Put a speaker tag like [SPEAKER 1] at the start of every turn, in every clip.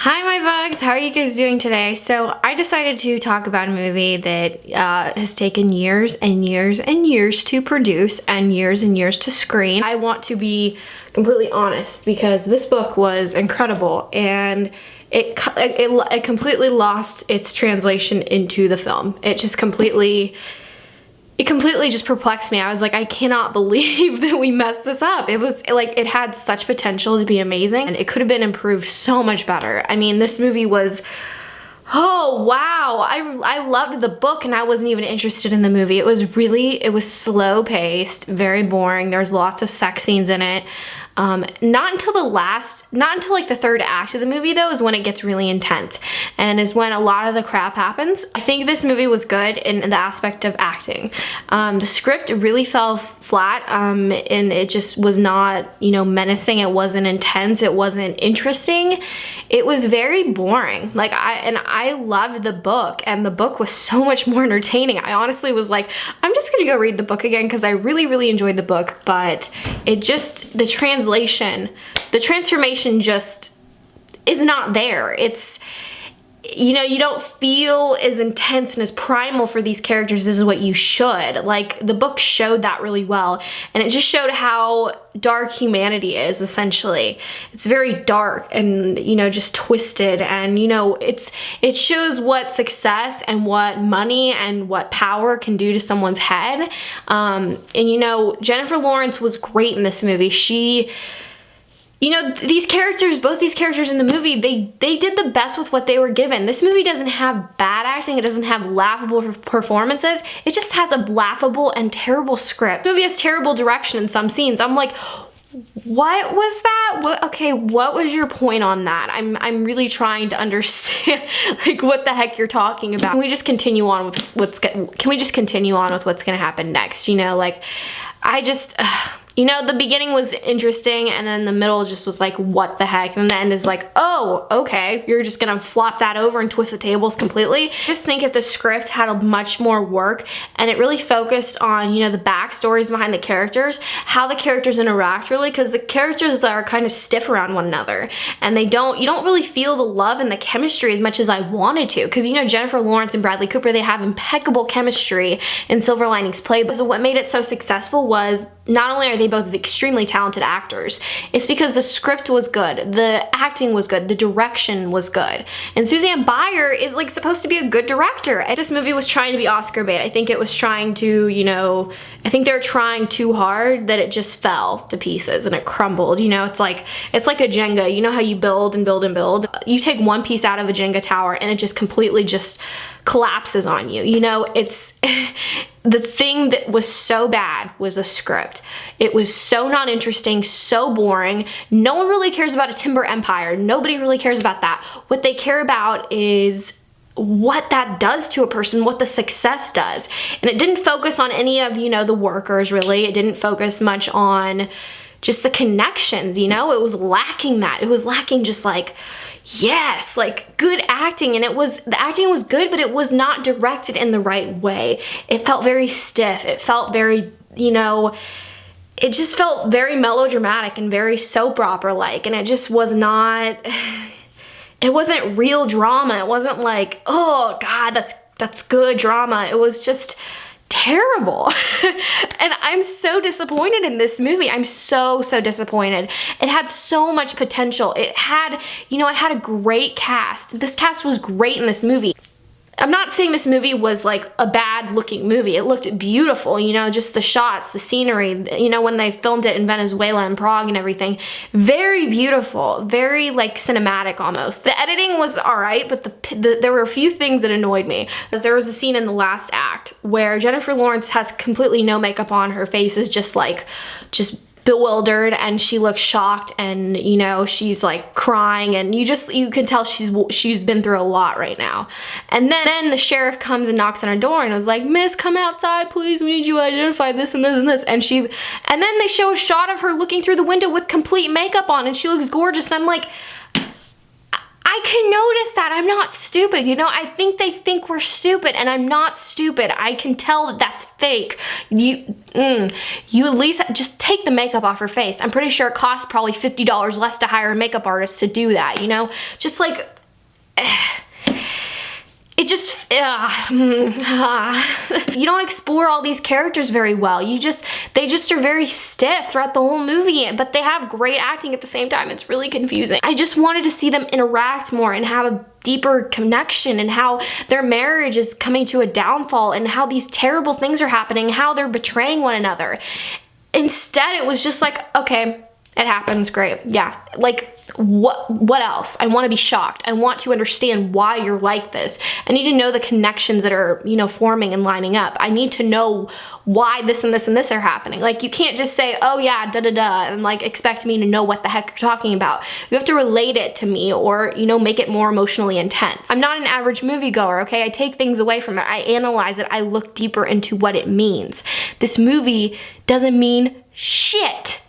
[SPEAKER 1] Hi my bugs, how are you guys doing today? So I decided to talk about a movie that has taken years and years and years to produce and years to screen. I want to be completely honest because this book was incredible and it completely lost its translation into the film. It completely just perplexed me. I was like, I cannot believe that we messed this up. It was like, it had such potential to be amazing and it could have been improved so much better. I mean, this movie was, oh wow, I loved the book and I wasn't even interested in the movie. It was slow paced, very boring. There's lots of sex scenes in it. Not until like the third act of the movie though is when it gets really intense and is when a lot of the crap happens. I think this movie was good in the aspect of acting. The script really fell flat and it just was not, menacing. It wasn't intense. It wasn't interesting. It was very boring. Like I loved the book and the book was so much more entertaining. I honestly was like, I'm just gonna go read the book again because I really enjoyed the book, but the transformation just is not there. It's, you don't feel as intense and as primal for these characters as what you should. Like, the book showed that really well, and it just showed how dark humanity is, essentially. It's very dark and, just twisted, and, it shows what success and what money and what power can do to someone's head. Jennifer Lawrence was great in this movie. Both these characters in the movie, they did the best with what they were given. This movie doesn't have bad acting, it doesn't have laughable performances, it just has a laughable and terrible script. The movie has terrible direction in some scenes. I'm like, what was that? What was your point on that? I'm really trying to understand like what the heck you're talking about. Can we just continue on with what's gonna happen next? The beginning was interesting and then the middle just was like, what the heck? And the end is like, oh, okay, you're just gonna flop that over and twist the tables completely. Just think if the script had a much more work and it really focused on, the backstories behind the characters, how the characters interact really, because the characters are kind of stiff around one another and you don't really feel the love and the chemistry as much as I wanted to, because Jennifer Lawrence and Bradley Cooper, they have impeccable chemistry in Silver Linings Playbook. So what made it so successful was not only are they both extremely talented actors, it's because the script was good, the acting was good, the direction was good. And Suzanne Bier is like supposed to be a good director. This movie was trying to be Oscar bait. I think it was trying to, I think they were trying too hard that it just fell to pieces and it crumbled. It's like a Jenga. You know how you build and build and build? You take one piece out of a Jenga tower and it just completely just collapses on you. It's the thing that was so bad was a script. It was so not interesting, so boring. No one really cares about a timber empire. Nobody really cares about that. What they care about is what that does to a person, what the success does. And it didn't focus on any of, the workers really. It didn't focus much on just the connections, it was lacking that. It was lacking just like, yes, like good acting, and the acting was good, but it was not directed in the right way. It felt very stiff. It felt very, it just felt very melodramatic and very soap opera like, and it just was not, it wasn't real drama. It wasn't like, oh God, that's good drama. It was just terrible. And I'm so disappointed in this movie. I'm so disappointed. It had so much potential. It had a great cast. This cast was great in this movie. I'm not saying this movie was like a bad looking movie. It looked beautiful, just the shots, the scenery, when they filmed it in Venezuela and Prague and everything. Very beautiful, very like cinematic almost. The editing was all right, but there were a few things that annoyed me. Because there was a scene in the last act where Jennifer Lawrence has completely no makeup on. Her face is just bewildered and she looks shocked and she's like crying and you can tell she's been through a lot right now. And then the sheriff comes and knocks on her door and was like, "Miss, come outside please, we need you to identify this and this and this." And then they show a shot of her looking through the window with complete makeup on and she looks gorgeous and I'm like, I can notice that. I'm not stupid, you know? I think they think we're stupid, and I'm not stupid. I can tell that that's fake. You at least just take the makeup off her face. I'm pretty sure it costs probably $50 less to hire a makeup artist to do that, you know? Just like, it just, you don't explore all these characters very well. They just are very stiff throughout the whole movie, but they have great acting at the same time. It's really confusing. I just wanted to see them interact more and have a deeper connection, and how their marriage is coming to a downfall, and how these terrible things are happening, how they're betraying one another. Instead, it was just like, okay, it happens, great. Yeah, like, what else? I want to be shocked. I want to understand why you're like this. I need to know the connections that are, you know, forming and lining up. I need to know why this and this and this are happening. Like, you can't just say, oh yeah, da da da, and like expect me to know what the heck you're talking about. You have to relate it to me, or, you know, make it more emotionally intense. I'm not an average moviegoer, okay? I take things away from it. I analyze it. I look deeper into what it means. This movie doesn't mean shit.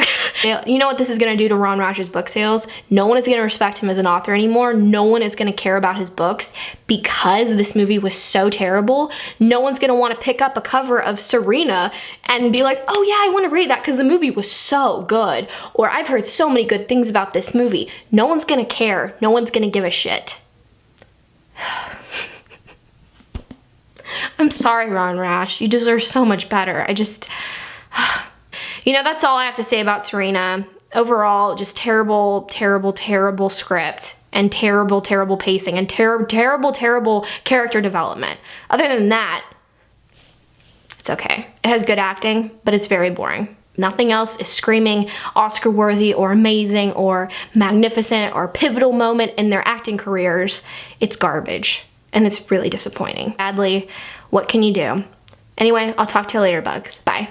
[SPEAKER 1] You know what this is gonna do to Ron Rauch's book sales? No one is gonna respect him as an author anymore. No one is gonna care about his books because this movie was so terrible. No one's gonna wanna pick up a cover of Serena and be like, oh yeah, I wanna read that because the movie was so good. Or I've heard so many good things about this movie. No one's gonna care. No one's gonna give a shit. I'm sorry, Ron Rauch. You deserve so much better. You know, that's all I have to say about Serena. Overall, just terrible, terrible, terrible script, and terrible, terrible pacing, and terrible, terrible character development. Other than that, it's okay. It has good acting, but it's very boring. Nothing else is screaming Oscar-worthy or amazing or magnificent or pivotal moment in their acting careers. It's garbage, and it's really disappointing. Sadly, what can you do? Anyway, I'll talk to you later, bugs. Bye.